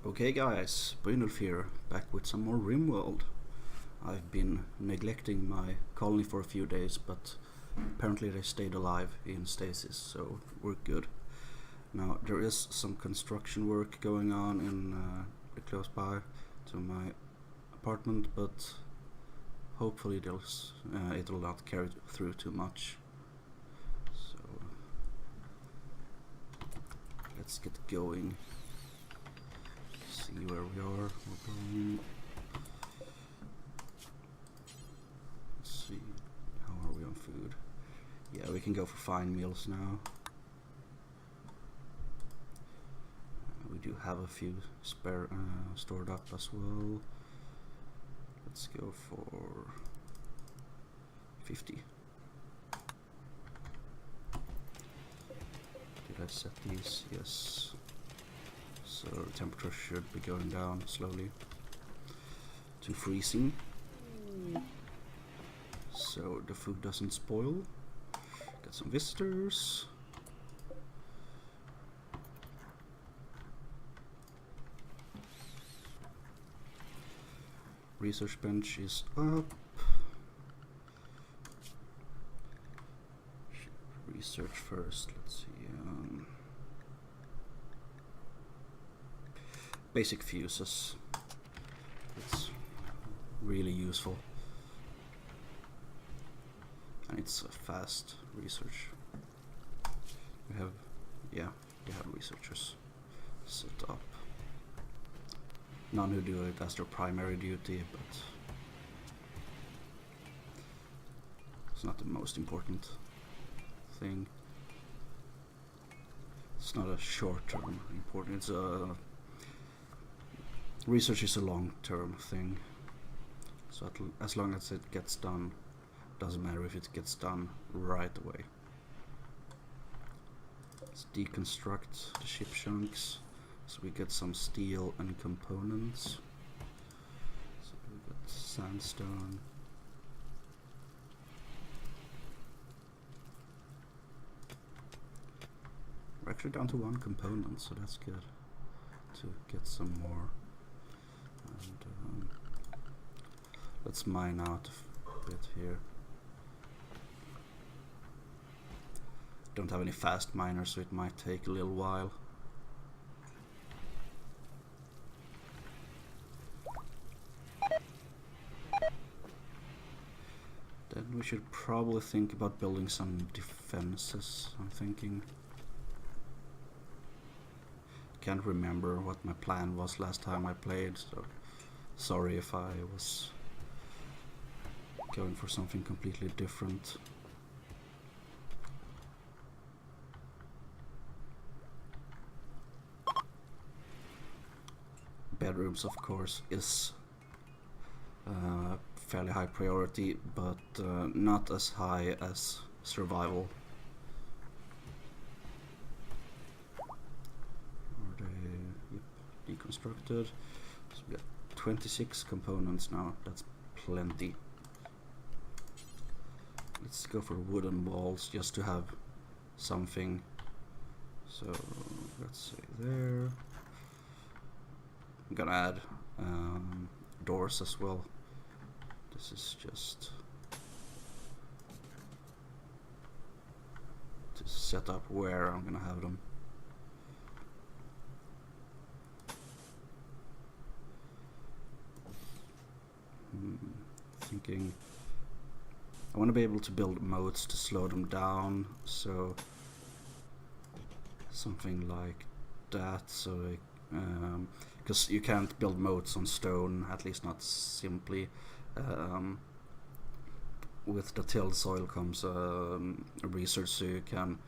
Okay guys, Brynolf here, back with some more Rimworld. I've been neglecting my colony for a few days, but apparently they stayed alive in stasis, so we're good. Now there is some construction work going on in the close by to my apartment, but hopefully it'll not carry through too much. So let's get going. See where we are. We're going. Let's see. How are we on food? Yeah, we can go for fine meals now. We do have a few spare stored up as well. Let's go for 50. Did I set these? Yes. So the temperature should be going down slowly to freezing, so the food doesn't spoil. Got some visitors. Research bench is up. Research first, let's see. Basic fuses. It's really useful. And it's a fast research. We have researchers set up. None who do it as their primary duty, but it's not the most important thing. It's not a short-term important. It's a research is a long-term thing. So as long as it gets done, doesn't matter if it gets done right away. Let's deconstruct the ship chunks so we get some steel and components. So we got sandstone. We're actually down to one component, so that's good to get some more. And let's mine out a bit here. Don't have any fast miners, so it might take a little while. Then we should probably think about building some defenses, I'm thinking. Can't remember what my plan was last time I played, so sorry if I was going for something completely different. Bedrooms, of course, is fairly high priority, but not as high as survival. Are they deconstructed? So we got 26 components now. That's plenty. Let's go for wooden walls just to have something. So let's say there. I'm gonna add doors as well. This is just to set up where I'm gonna have them. Thinking I want to be able to build moats to slow them down, so something like that, so because you can't build moats on stone, at least not simply. With the tilled soil comes a research, so you can,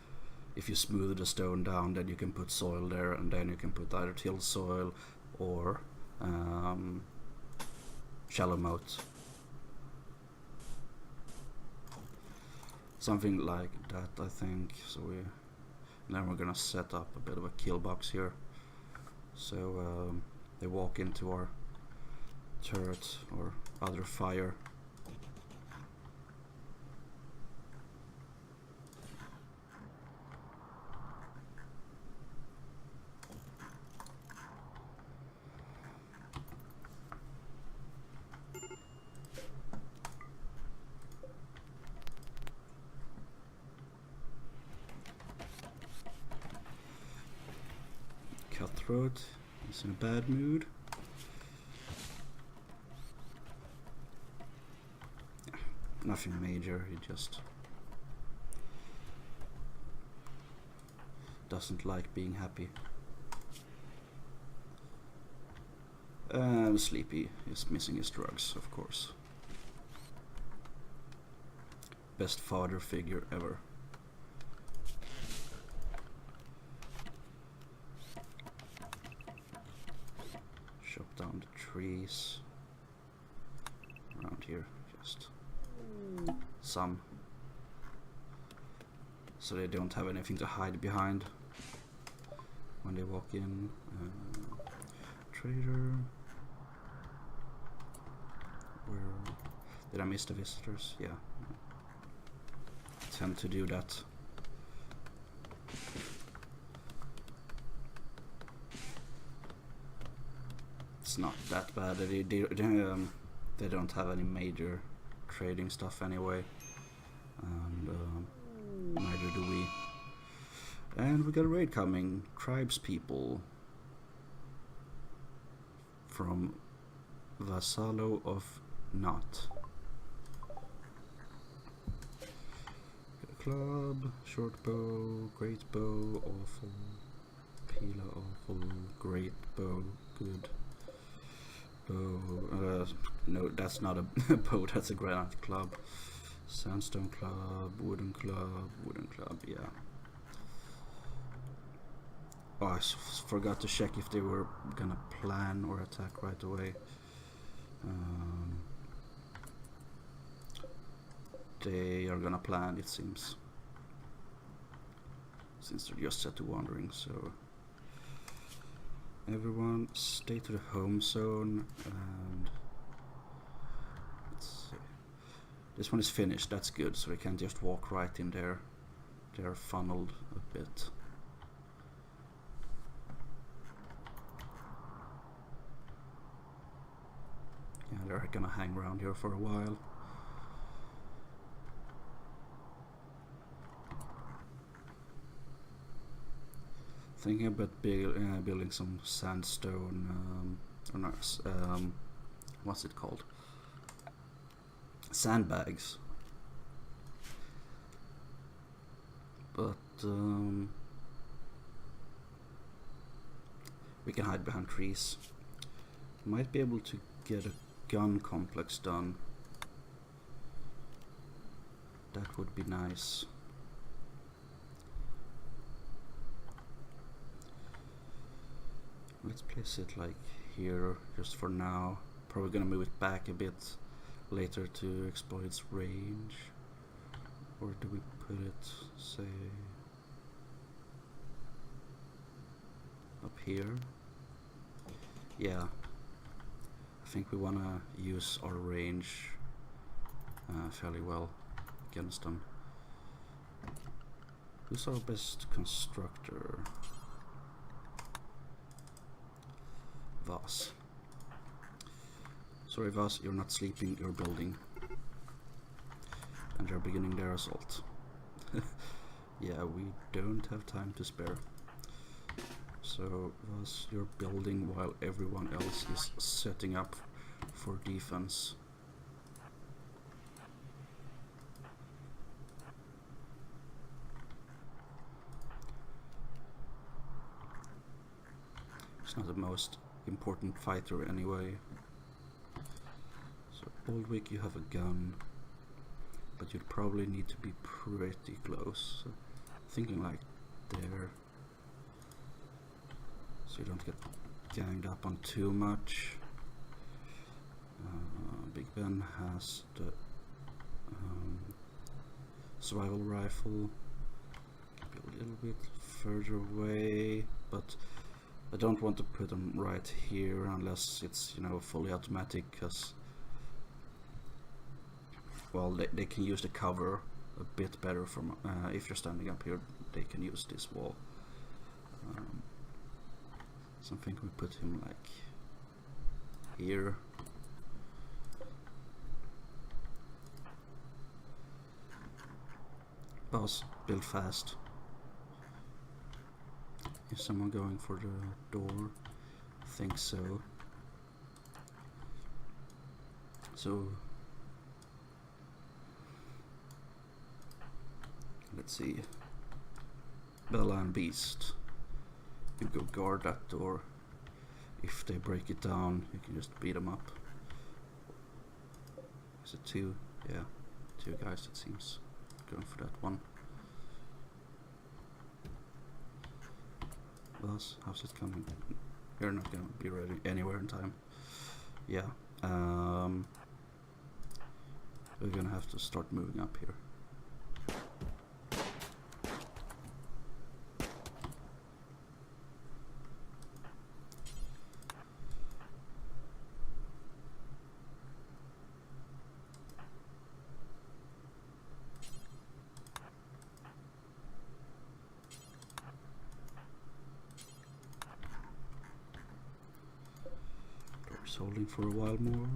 if you smooth the stone down, then you can put soil there, and then you can put either tilled soil or shallow moat. Something like that, I think. So then we're gonna set up a bit of a kill box here, so they walk into our turret or other fire. Cutthroat is in a bad mood. Yeah, nothing major, he just doesn't like being happy. Sleepy is missing his drugs, of course. Best father figure ever. Chop down the trees around here, just some, so they don't have anything to hide behind when they walk in. Trader. Where did I miss the visitors? Yeah, I tend to do that. It's not that bad. They don't have any major trading stuff anyway, and neither do we. And we got a raid coming. Tribes people from Vasallo of Not. Club, short bow, great bow, awful, Pila, awful, great bow, good bow. No, that's not a bow, that's a granite club. Sandstone club, wooden club, yeah. Oh, I forgot to check if they were gonna plan or attack right away. They are gonna plan, it seems, since they're just set to wandering. So everyone stay to the home zone, and let's see. This one is finished, that's good, so they can just walk right in there. They're funneled a bit. Yeah, they're gonna hang around here for a while. Thinking about building some sandstone, or not, what's it called? Sandbags. But we can hide behind trees. Might be able to get a gun complex done. That would be nice. Let's place it like here just for now. Probably gonna move it back a bit later to exploit its range. Or do we put it, say, up here? Yeah, I think we wanna use our range fairly well against them. Who's our best constructor? Vas. Sorry Vas, you're not sleeping, you're building. And they're beginning their assault. Yeah, we don't have time to spare. So Vas, you're building while everyone else is setting up for defense. It's not the most important fighter anyway. So Baldwick, you have a gun, but you'd probably need to be pretty close. So thinking like there, so you don't get ganged up on too much. Big Ben has the survival rifle. Be a little bit further away, but I don't want to put them right here unless it's, you know, fully automatic, because, well, they can use the cover a bit better from if you're standing up here. They can use this wall. So I think we put him like here. Boss, build fast. Is someone going for the door? I think so. So let's see. Bella and Beast, you go guard that door. If they break it down, you can just beat them up. Is it two? Yeah, two guys it seems. Going for that one. Buzz, how's it coming? You're not gonna be ready anywhere in time. Yeah. We're gonna have to start moving up here. Door's holding for a while more.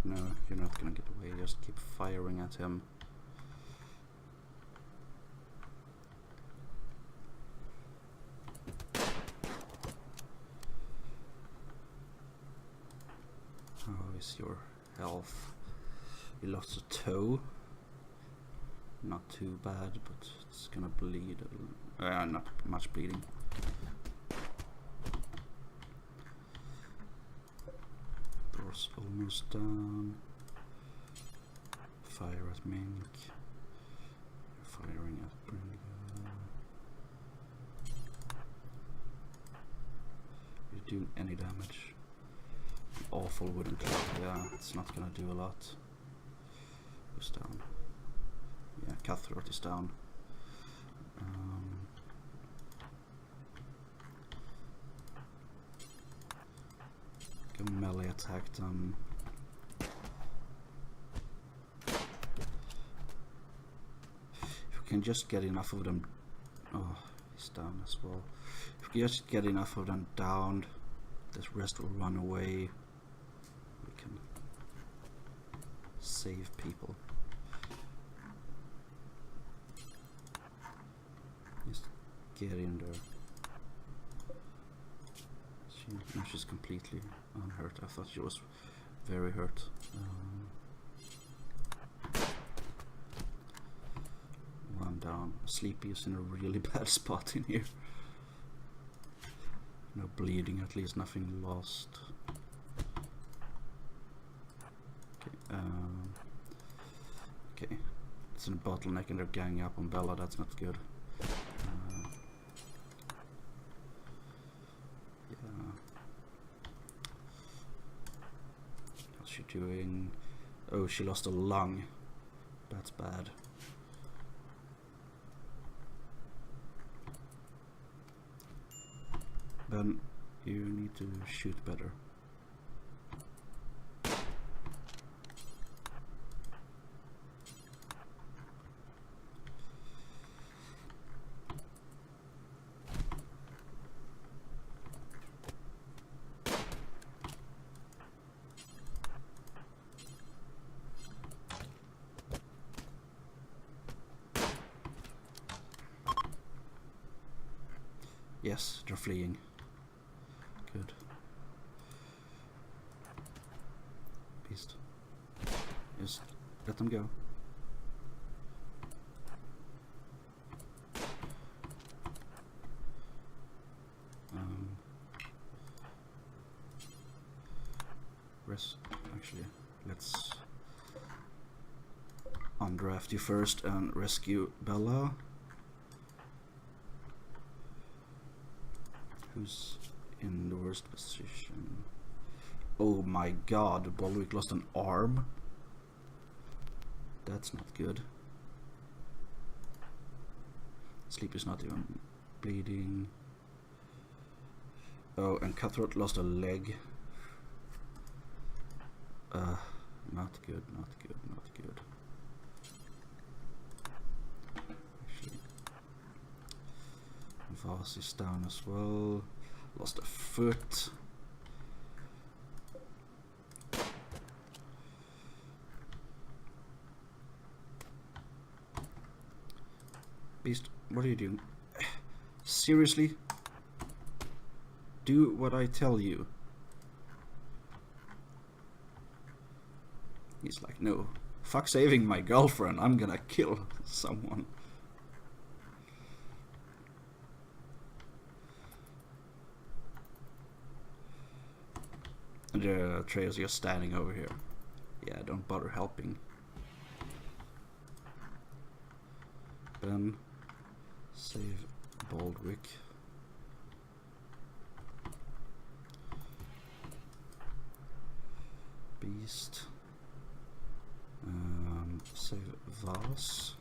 No, you're not gonna get away, just keep firing at him. How is your health? You lost a toe. Not too bad, but it's gonna bleed. Not much bleeding. Door's almost down. Fire at Mink. Firing at Brenda. You're doing any damage. Awful wooden club. Yeah, it's not gonna do a lot. Who's down? Yeah, Cutthroat is down. Go melee attack them. If we can just get enough of them. Oh, he's down as well. If we just get enough of them down, the rest will run away. We can save people. Just get in there. No, she's completely unhurt. I thought she was very hurt. One down. Sleepy is in a really bad spot in here. No bleeding, at least nothing lost. Okay, okay. It's in a bottleneck and they're ganging up on Bella. That's not good. Doing. Oh, she lost a lung. That's bad. Ben, you need to shoot better. Yes, they're fleeing. Good. Beast. Just let them go. Actually, let's undraft you first and rescue Bella. Who's in the worst position? Oh my god, Bolwick lost an arm. That's not good. Sleep is not even bleeding. Oh, and Cutthroat lost a leg. Not good, not good, not good. Actually, Vase is down as well. Lost a foot. Beast, what are you doing? Seriously? Do what I tell you. He's like, no, fuck saving my girlfriend, I'm gonna kill someone. And Atreus just standing over here. Yeah, don't bother helping. Ben, save Baldwick. Beast. Save Vase.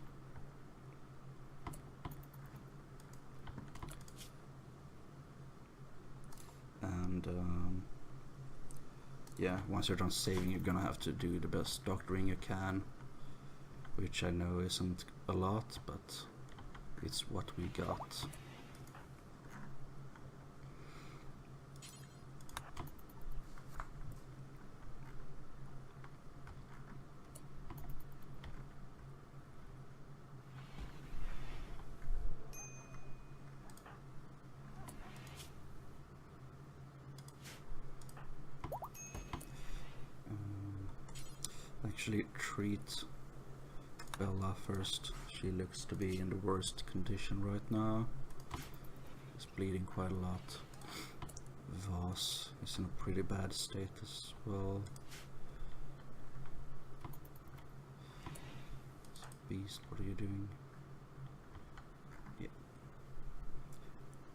And yeah, once you're done saving, you're gonna have to do the best doctoring you can, which I know isn't a lot, but it's what we got. Actually treat Bella first. She looks to be in the worst condition right now. She's bleeding quite a lot. Vase is in a pretty bad state as well. Beast, what are you doing? Yeah.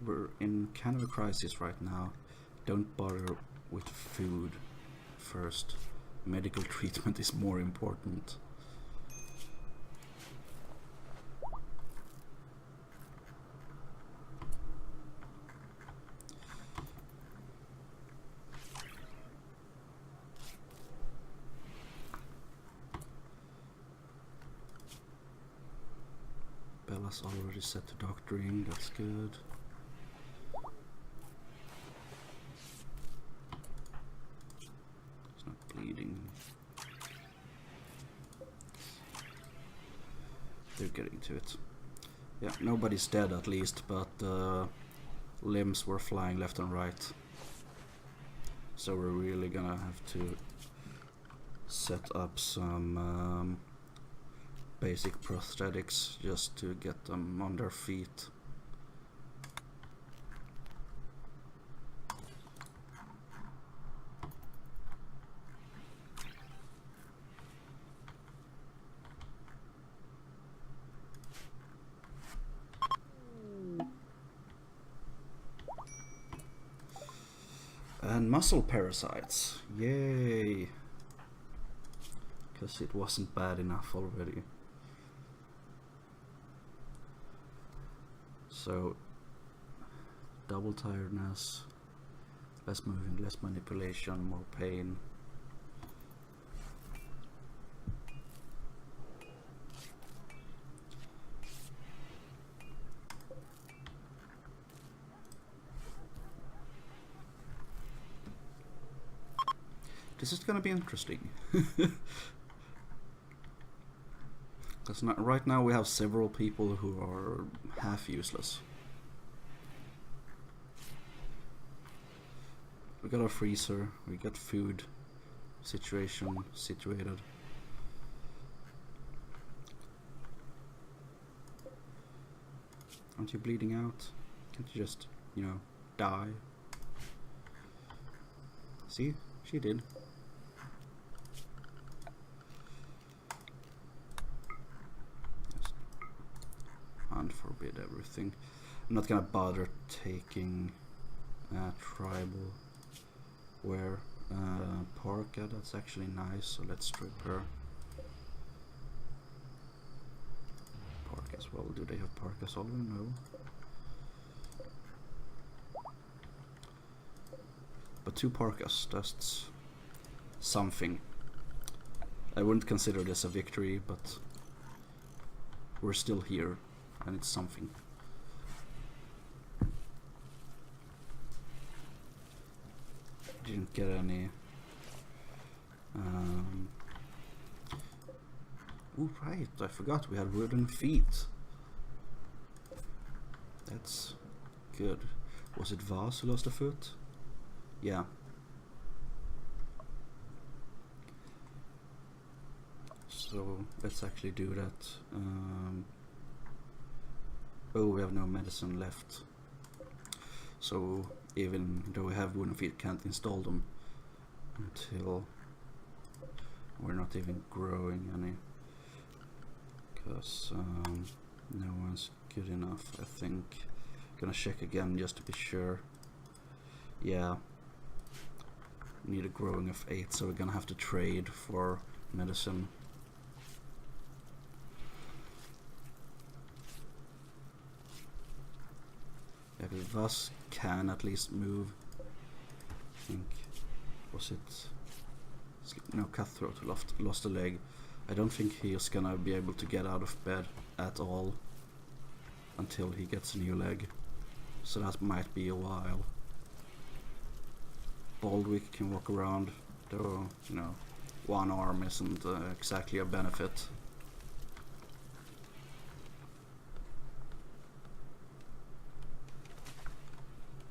We're in kind of a crisis right now. Don't bother with food first. Medical treatment is more important. Bella's already set to doctoring, that's good. It's not bleeding. They're getting to it. Yeah, nobody's dead at least, but limbs were flying left and right. So we're really gonna have to set up some basic prosthetics just to get them on their feet. And muscle parasites, yay! Because it wasn't bad enough already. So, double tiredness, less moving, less manipulation, more pain. This is gonna be interesting. Because right now we have several people who are half useless. We got a freezer, we got food situation situated. Aren't you bleeding out? Can't you just, you know, die? See? She did. Unforbid everything. I'm not gonna bother taking tribal wear. Parka, that's actually nice, so let's strip her. as well. Do they have parkas already? No. But 2 parkas, that's something. I wouldn't consider this a victory, but we're still here, and it's something. Didn't get any. Oh right, I forgot we had wooden feet. That's good. Was it Vaz who lost a foot? Yeah. So let's actually do that. Oh, we have no medicine left. So even though we have wooden feet, can't install them until we're not even growing any. Because no one's good enough, I think. Gonna check again just to be sure. Yeah. Need a growing of 8, so we're gonna have to trade for medicine. Yeah, because Vaz can at least move. I think. Was it? No, Cutthroat lost a leg. I don't think he's gonna be able to get out of bed at all until he gets a new leg. So that might be a while. Baldwick can walk around, though, you know, 1 arm isn't exactly a benefit.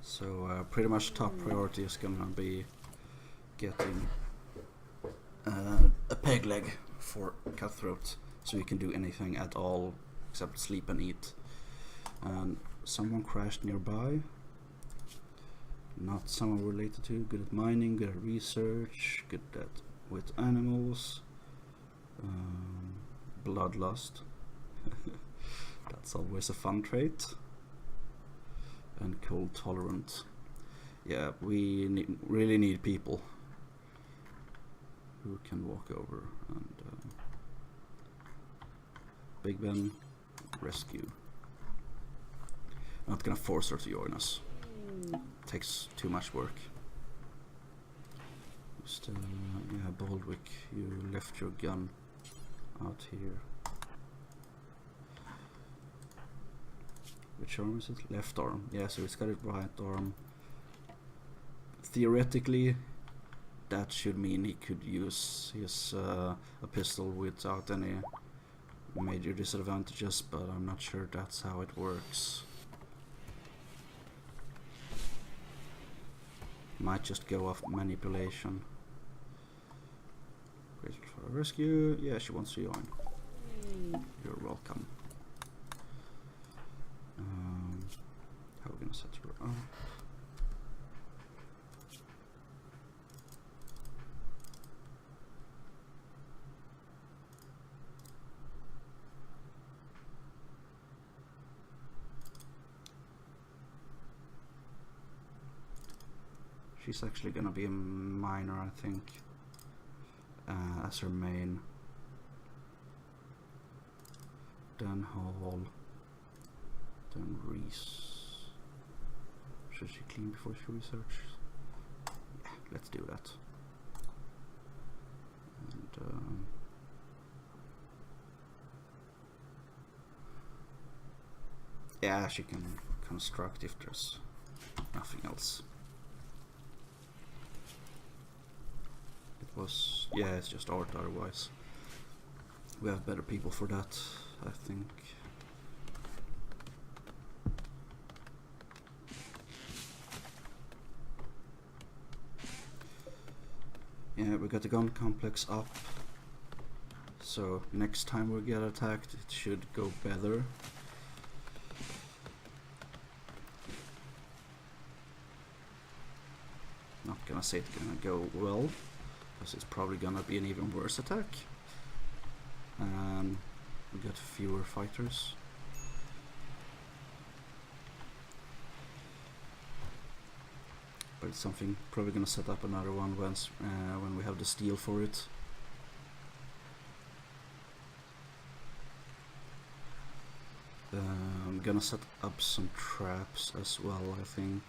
So pretty much top priority is gonna be getting a peg leg for Cutthroat, so he can do anything at all except sleep and eat. And someone crashed nearby. Not someone related to. Good at mining, good at research, good at with animals. Bloodlust. That's always a fun trait. And cold tolerant. Yeah, we really need people who can walk over. And Big Ben, rescue. I'm not gonna force her to join us. Takes too much work. Just, yeah, Baldwick, you left your gun out here. Which arm is it? Left arm. Yeah, so it's got a right arm. Theoretically, that should mean he could use his a pistol without any major disadvantages, but I'm not sure that's how it works. Might just go off manipulation. Grateful for a rescue. Yeah, she wants to join. You're welcome. How are we gonna set her up? She's actually gonna be a miner, I think, as her main. Then Hall. Then Reese. Should she clean before she researches? Yeah, let's do that. And yeah, she can construct if there's nothing else. It was, yeah, it's just art otherwise. We have better people for that, I think. Yeah, we got the gun complex up. So next time we get attacked, it should go better. Not gonna say it's gonna go well, because it's probably gonna be an even worse attack. And we got fewer fighters. But it's something, probably gonna set up another one once when we have the steel for it. I'm gonna set up some traps as well, I think.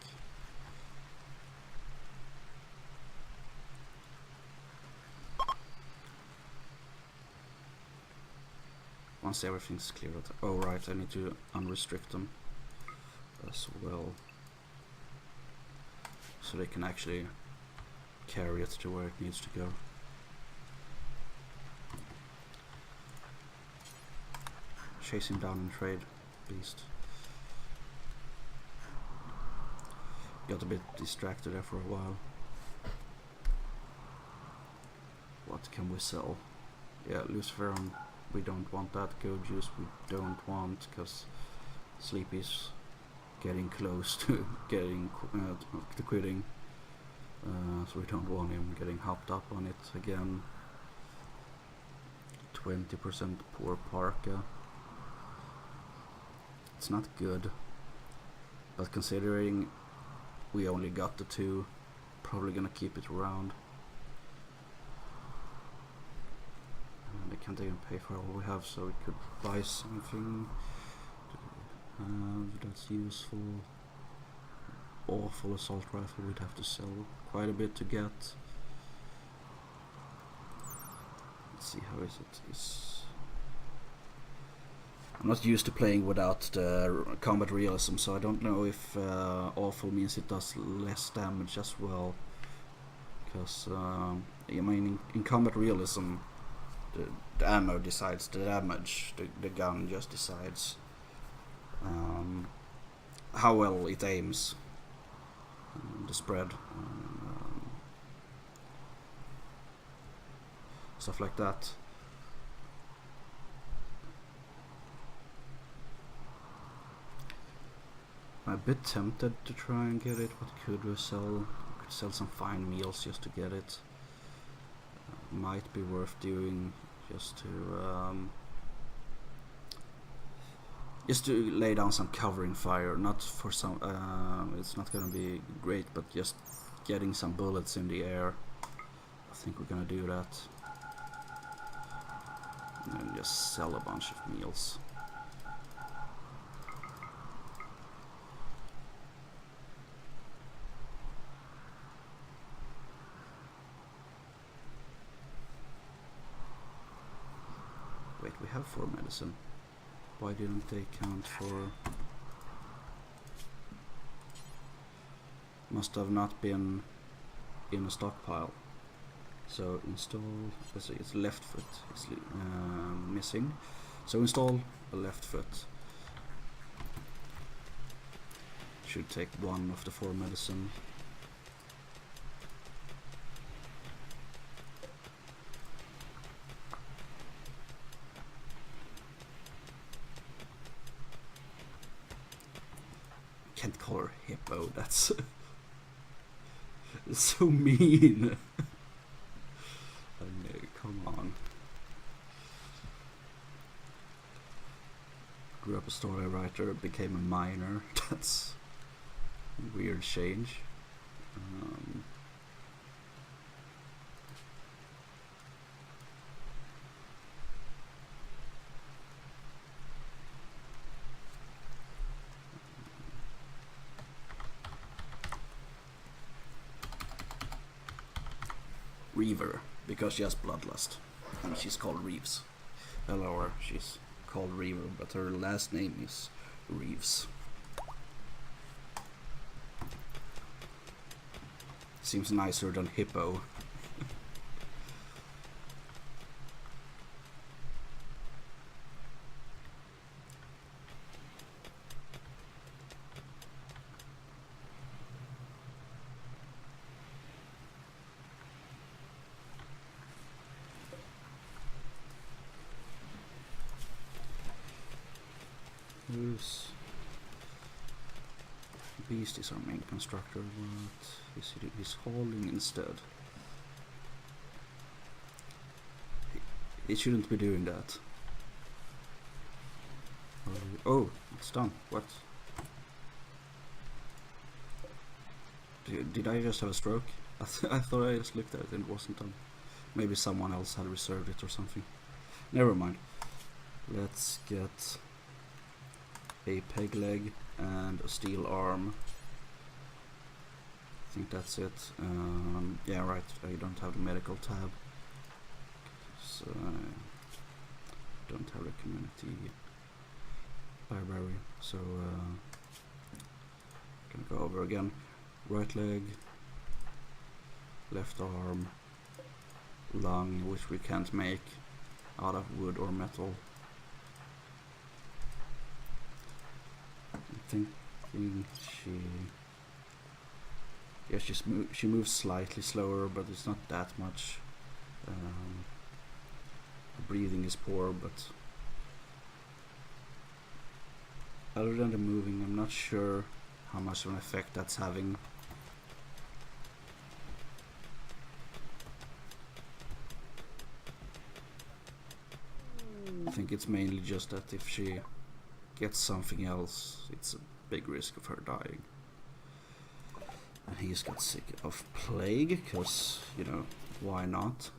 Once everything's cleared. Oh right, I need to unrestrict them as well, so they can actually carry it to where it needs to go. Chase him down and trade, beast. Got a bit distracted there for a while. What can we sell? Yeah, Luciferum, we don't want that. Go juice we don't want, because Sleepy's getting close to getting to quitting. So we don't want him getting hopped up on it again. 20% poor Parka. It's not good, but considering we only got the 2, probably gonna keep it around. And I can't even pay for all we have, so we could buy something that's useful. Awful assault rifle, we'd have to sell quite a bit to get. Let's see, how is it? I'm not used to playing without the combat realism, so I don't know if awful means it does less damage as well. Because, I mean, in combat realism, the ammo decides the damage, the gun just decides how well it aims, the spread, stuff like that. I'm a bit tempted to try and get it. What could we sell? We could sell some fine meals just to get it. Might be worth doing just to lay down some covering fire. Not for some. It's not gonna be great, but just getting some bullets in the air. I think we're gonna do that, and then just sell a bunch of meals. Wait, we have 4 medicine. Why didn't they count for... Must have not been in a stockpile. So install... Let's see, it's left foot. It's missing. So install a left foot. Should take 1 of the 4 medicine. Can't call her hippo, that's so mean. Oh no, come on. Grew up a story writer, became a miner. That's a weird change. Reaver, because she has bloodlust, and she's called Reeves. Or she's called Reaver, but her last name is Reeves. Seems nicer than hippo. Beast is our main constructor. What is he? He's hauling instead. He shouldn't be doing that. Oh, it's done. What? Did I just have a stroke? I thought I just looked at it and it wasn't done. Maybe someone else had reserved it or something. Never mind. Let's get a peg leg, and a steel arm. I think that's it. Yeah, right, I don't have the medical tab. So I don't have the community library. So gonna go over again. Right leg, left arm, lung, which we can't make out of wood or metal. I'm thinking she moves slightly slower, but it's not that much. The breathing is poor, but other than the moving, I'm not sure how much of an effect that's having. I think it's mainly just that if she gets something else, it's a big risk of her dying. And he's got sick of plague, because, you know, why not?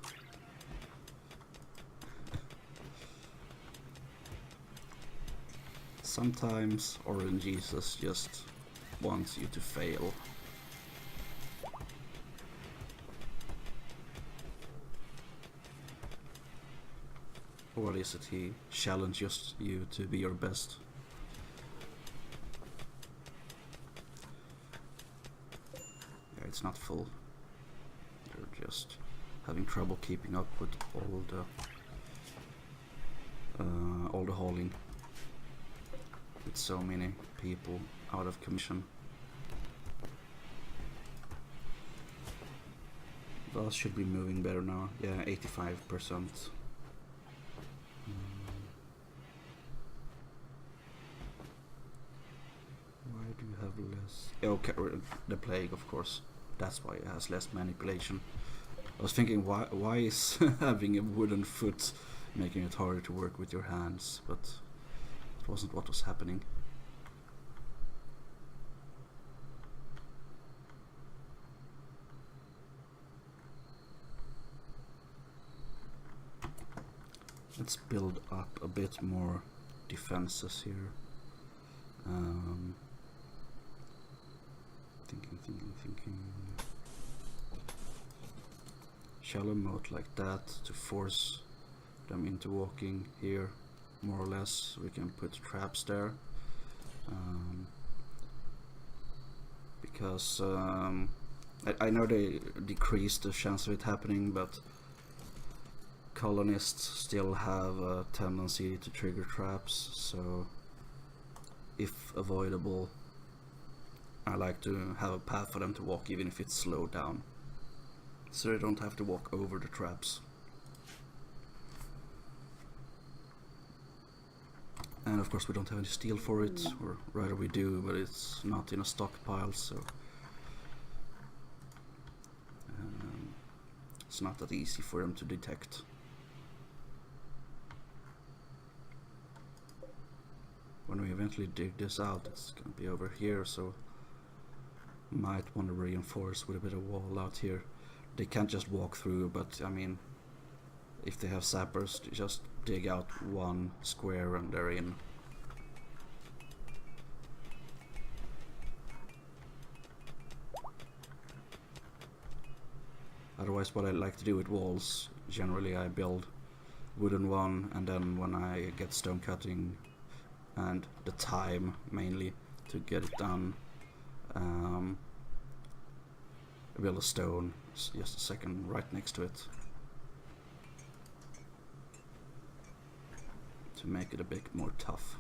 Sometimes Orange Jesus just wants you to fail. Or is it he challenges you to be your best? Yeah, it's not full. They're just having trouble keeping up with all the hauling. With so many people out of commission. Those should be moving better now. Yeah, 85%. Why do you have less? Okay, the plague, of course. That's why it has less manipulation. I was thinking, why is having a wooden foot making it harder to work with your hands? But it wasn't what was happening. Let's build up a bit more defenses here. Thinking. Shallow moat like that to force them into walking here, more or less. We can put traps there. Because I know they decrease the chance of it happening, but colonists still have a tendency to trigger traps, so if avoidable, I like to have a path for them to walk even if it's slowed down, so they don't have to walk over the traps. And of course we don't have any steel for it, or rather we do, but it's not in a stockpile, so it's not that easy for them to detect. When we eventually dig this out, it's gonna be over here, so might want to reinforce with a bit of wall out here. They can't just walk through, but I mean, if they have sappers, just dig out one square and they're in. Otherwise, what I like to do with walls, generally I build wooden one, and then when I get stone cutting and the time mainly to get it done, I build a stone just a second right next to it to make it a bit more tough.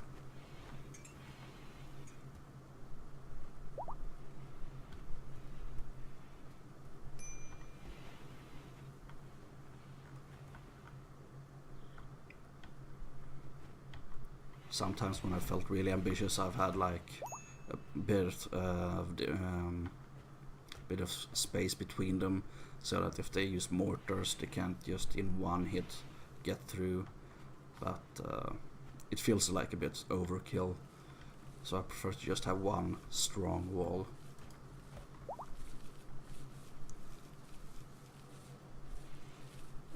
Sometimes when I felt really ambitious, I've had like a bit of space between them, so that if they use mortars, they can't just in one hit get through. But it feels like a bit overkill, so I prefer to just have one strong wall.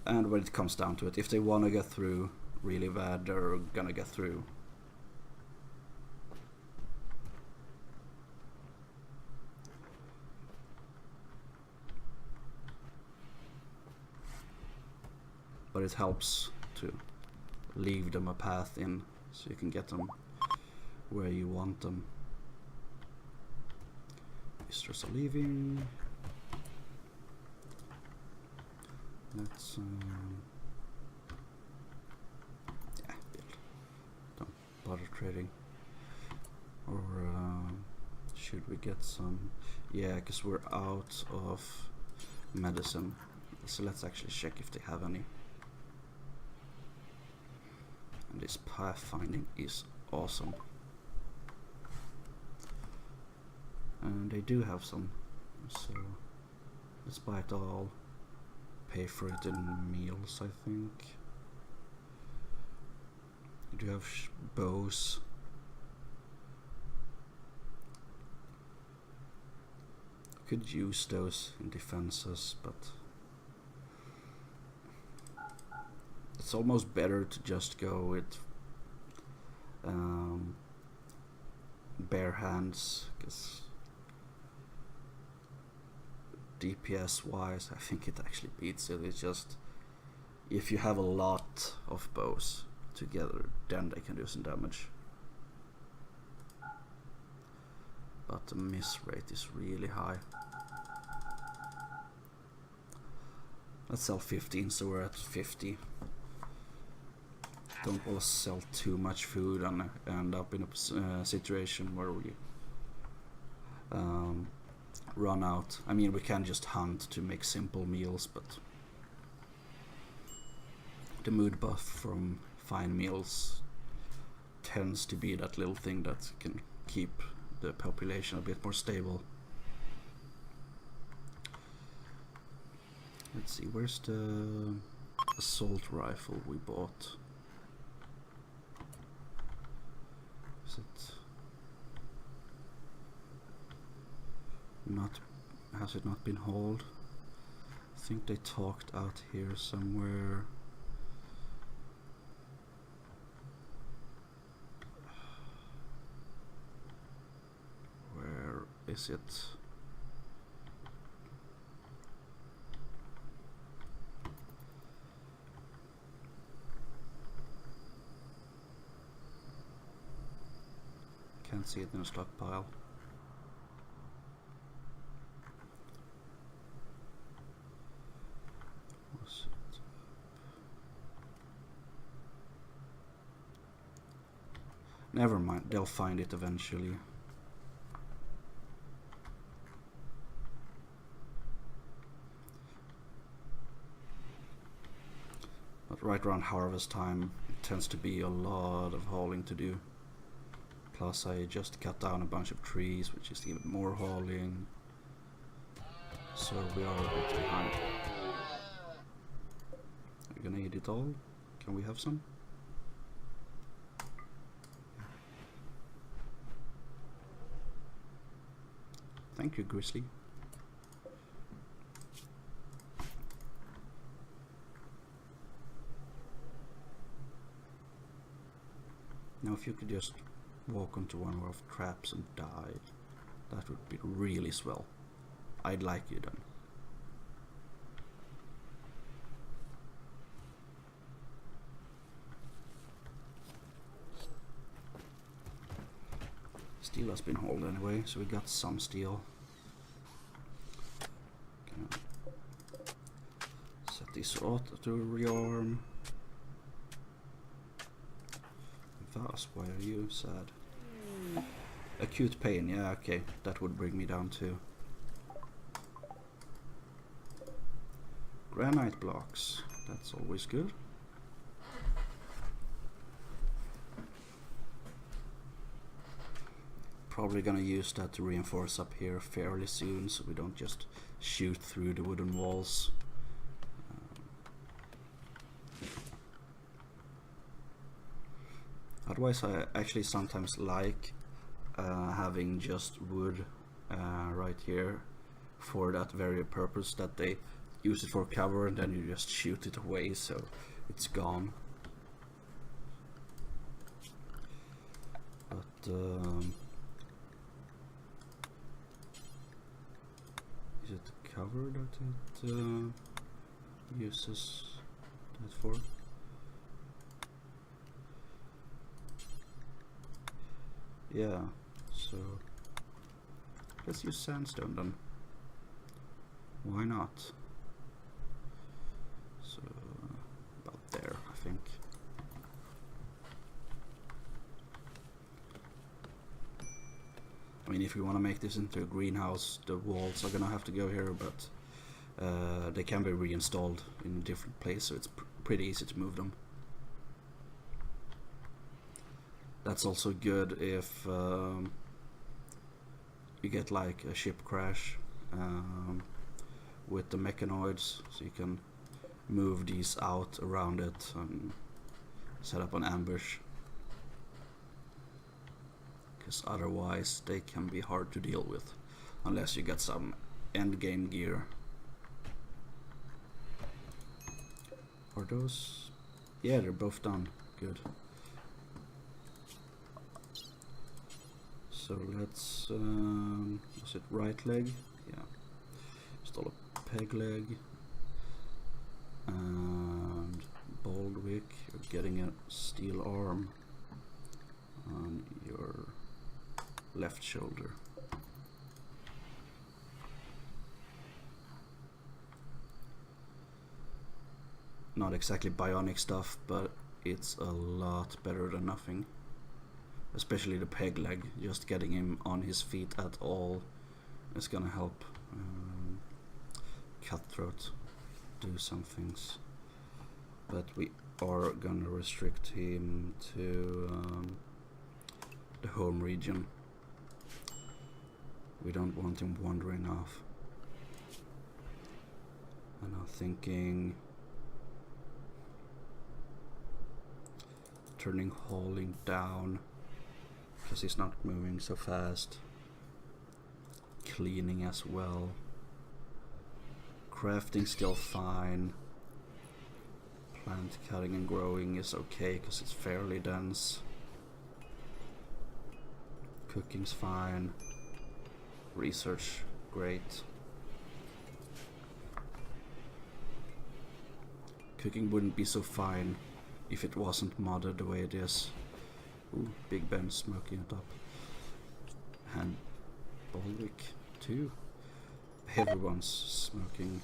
And when it comes down to it, if they want to get through really bad, they're gonna get through. but it helps to leave them a path in so you can get them where you want them. Visitors are leaving. Let's yeah, build. Don't bother trading. Or should we get some? Yeah, because we're out of medicine. So let's actually check if they have any. And this pathfinding is awesome. And they do have some. So let's buy it all. Pay for it in meals, I think. You do have bows. Could use those in defenses, but it's almost better to just go with bare hands, because DPS wise I think it actually beats it. It's just if you have a lot of bows together, then they can do some damage, but the miss rate is really high. Let's sell 15, so we're at 50. Don't want to sell too much food and end up in a situation where we run out. I mean, we can just hunt to make simple meals, but the mood buff from fine meals tends to be that little thing that can keep the population a bit more stable. Let's see, where's the assault rifle we bought? Is it not, has it not been hauled? I think they talked out here somewhere. Where is it? Can't see it in a stockpile. Was it? Never mind, they'll find it eventually. But right around harvest time, it tends to be a lot of hauling to do. Plus I just cut down a bunch of trees, which is even more hauling. So we are a bit behind. We're gonna eat it all. Can we have some? Thank you, Grizzly. Now if you could just walk onto one of our traps and die, that would be really swell. I'd like you then. Steel has been hauled anyway, so we got some steel. Okay. Set this auto to rearm. Vas, why are you sad? Acute pain, yeah, okay, that would bring me down too. Granite blocks, that's always good. Probably gonna use that to reinforce up here fairly soon, so we don't just shoot through the wooden walls. Otherwise I actually sometimes like having just wood right here for that very purpose, that they use it for cover and then you just shoot it away so it's gone. But is it cover that it uses that for? Yeah, so let's use sandstone then. Why not? So about there, I think. I mean, if we want to make this into a greenhouse, the walls are gonna have to go here, but they can be reinstalled in a different place, so it's pretty easy to move them. That's also good if you get like a ship crash with the mechanoids, so you can move these out around it and set up an ambush. Because otherwise they can be hard to deal with, unless you get some endgame gear. Are those? Yeah, they're both done. Good. So let's, was it right leg? Yeah. Install a peg leg. And Baldwick, you're getting a steel arm on your left shoulder. Not exactly bionic stuff, but it's a lot better than nothing. Especially the peg leg, just getting him on his feet at all is gonna help Cutthroat do some things. But we are gonna restrict him to the home region. We don't want him wandering off. And I'm thinking turning hauling down, because he's not moving so fast. Cleaning as well. Crafting still fine. Plant cutting and growing is okay because it's fairly dense. Cooking's fine. Research, great. Cooking wouldn't be so fine if it wasn't modded the way it is. Ooh, Big Ben smoking it up. And Baldwick too. Everyone's smoking.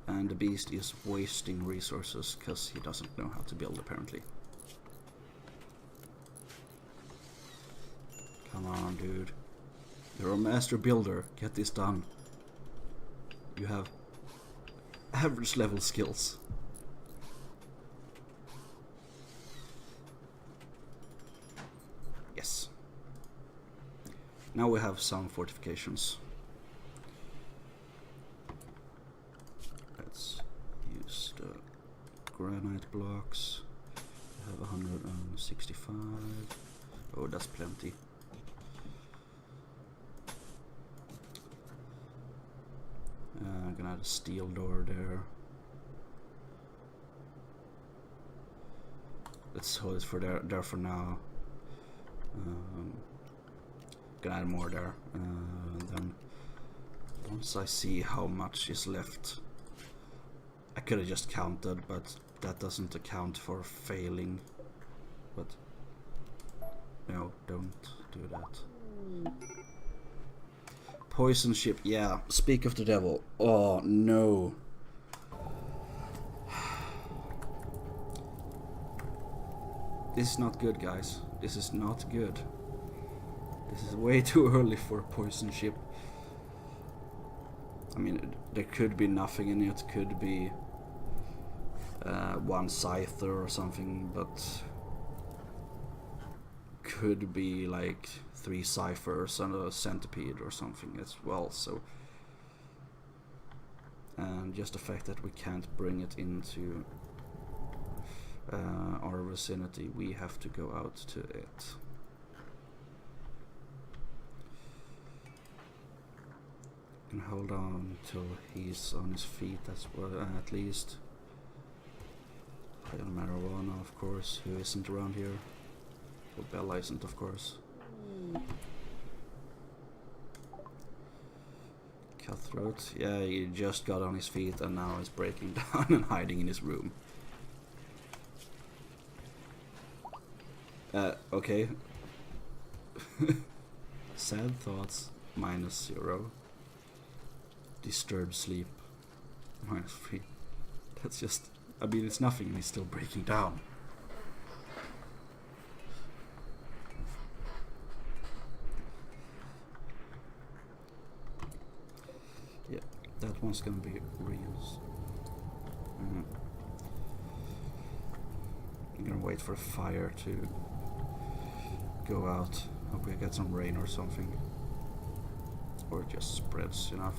And the beast is wasting resources because he doesn't know how to build apparently. Come on, dude. You're a master builder. Get this done. You have average level skills. Yes. Now we have some fortifications. Let's use the granite blocks. I have 165. Oh, that's plenty. I'm gonna add a steel door there. Let's hold it for there for now. Gonna add more there. Then once I see how much is left, I could have just counted, but that doesn't account for failing. But no, don't do that. Poison ship, yeah, speak of the devil. Oh no. This is not good, guys. This is not good. This is way too early for a poison ship. I mean, there could be nothing in it, could be one scyther or something, but could be like 3 ciphers and a centipede or something as well. So, and just the fact that we can't bring it into our vicinity, we have to go out to it. And hold on till he's on his feet as well, at least. Play on marijuana, of course, who isn't around here. Well, Bella isn't, of course. Cutthroat. Yeah, he just got on his feet and now he's breaking down and hiding in his room. Okay. Sad thoughts, -0. Disturbed sleep, -3. That's just, I mean, it's nothing and he's still breaking down. Yeah, that one's gonna be reused. I'm gonna wait for a fire to go out. Hope we get some rain or something. Or it just spreads enough.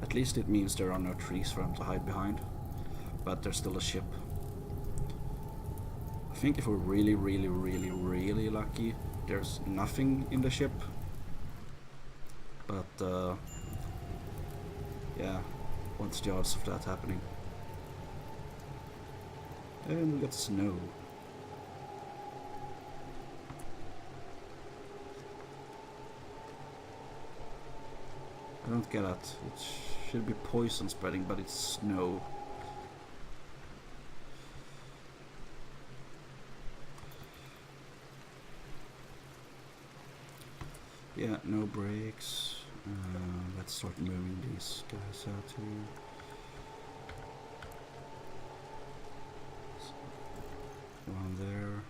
At least it means there are no trees for him to hide behind. But there's still a ship. I think if we're really, really, really, really lucky, there's nothing in the ship. But, yeah, what's the odds of that happening? And we got snow. I don't get it. It should be poison spreading, but it's snow. Yeah, no brakes. Let's start moving these guys out here. One there.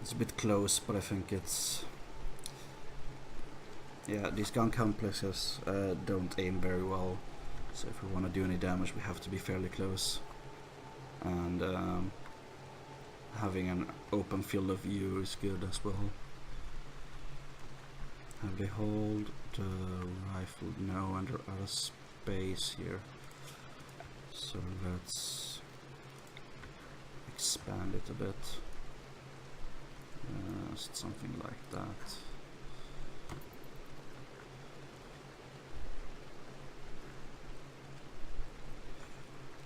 It's a bit close, but I think it's... Yeah, these gun complexes don't aim very well, so if we want to do any damage we have to be fairly close. And having an open field of view is good as well. Have they hold the rifle? No, and they're out of space here. So let's expand it a bit. Something like that.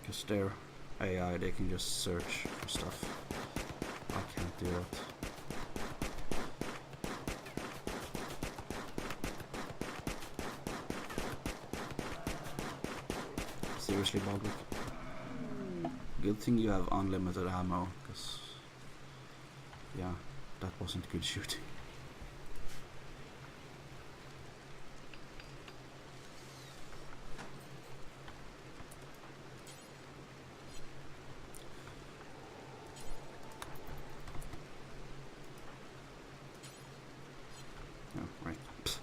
Because they're AI, they can just search for stuff. I can't do that. Seriously, Baldric? Good thing you have unlimited ammo, because yeah, that wasn't good shooting. Oh, right. Psst.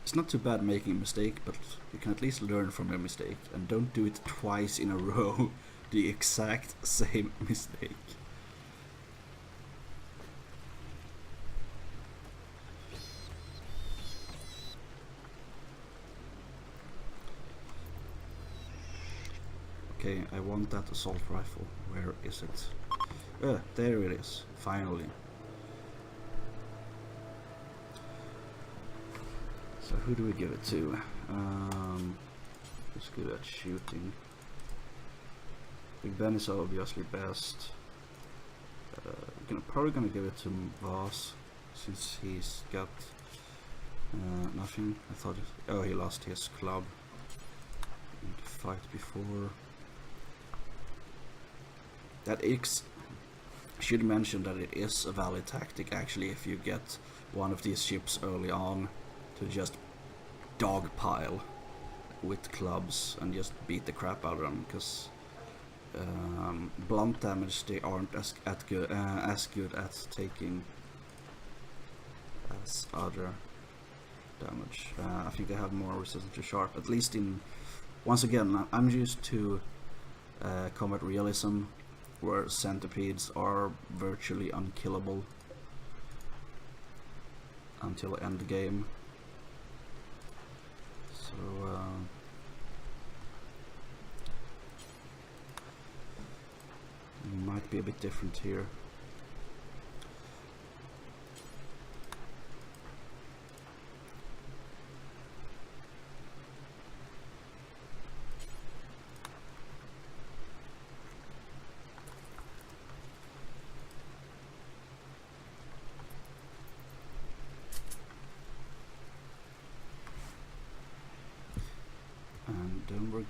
It's not too bad making a mistake, but you can at least learn from your mistake and don't do it twice in a row, the exact same mistake. Okay, I want that assault rifle. Where is it? There it is, finally. So who do we give it to? Who's good at shooting? Big Ben is obviously best. Probably gonna give it to Voss, since he's got nothing. I thought, oh, he lost his club in the fight before. That is, should mention that it is a valid tactic actually if you get one of these ships early on to just dogpile with clubs and just beat the crap out of them, because blunt damage they aren't as good at taking as other damage. I think they have more resistance to sharp, at least in, once again, I'm used to combat realism where centipedes are virtually unkillable until end game. So might be a bit different here.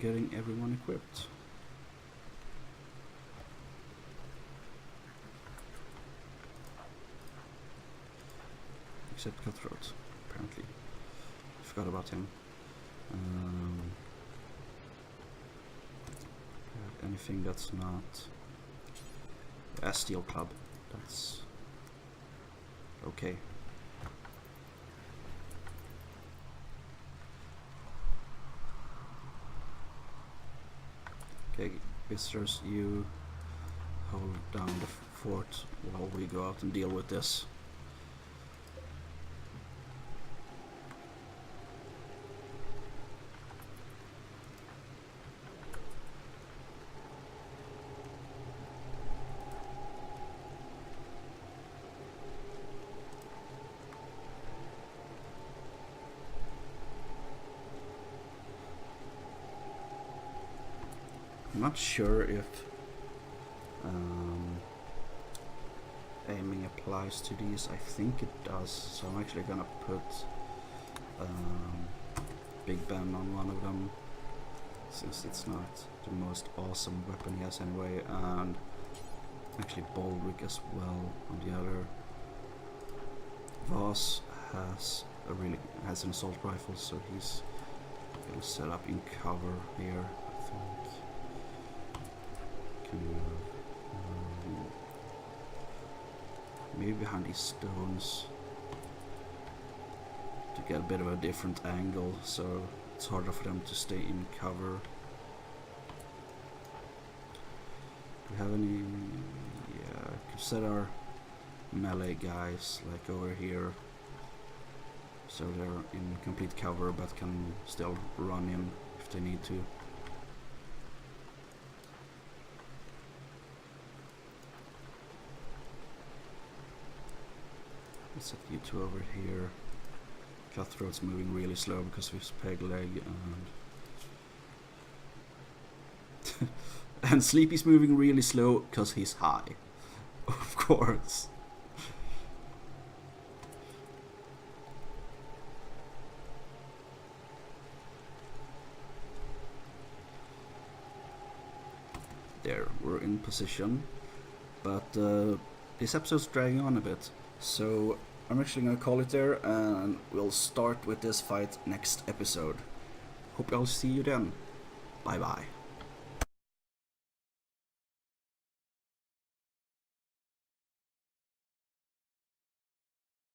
getting everyone equipped. Except Cutthroat, apparently. Forgot about him. Anything that's not a Steel Club, that's okay. Okay, visitors, you hold down the fort while we go out and deal with this. I'm not sure if aiming applies to these. I think it does, so I'm actually gonna put Big Ben on one of them, since it's not the most awesome weapon he has anyway, and actually Baldric as well on the other. Voss has an assault rifle, so he's gonna set up in cover here, I think. Maybe behind these stones to get a bit of a different angle, so it's harder for them to stay in cover. Do we have any? Yeah, could set our melee guys like over here, so they're in complete cover but can still run in if they need to. Let's set you two over here. Cutthroat's moving really slow because of his peg leg, and and Sleepy's moving really slow because he's high, of course. There, we're in position, but this episode's dragging on a bit, so I'm actually gonna call it there, and we'll start with this fight next episode. Hope I'll see you then. Bye bye.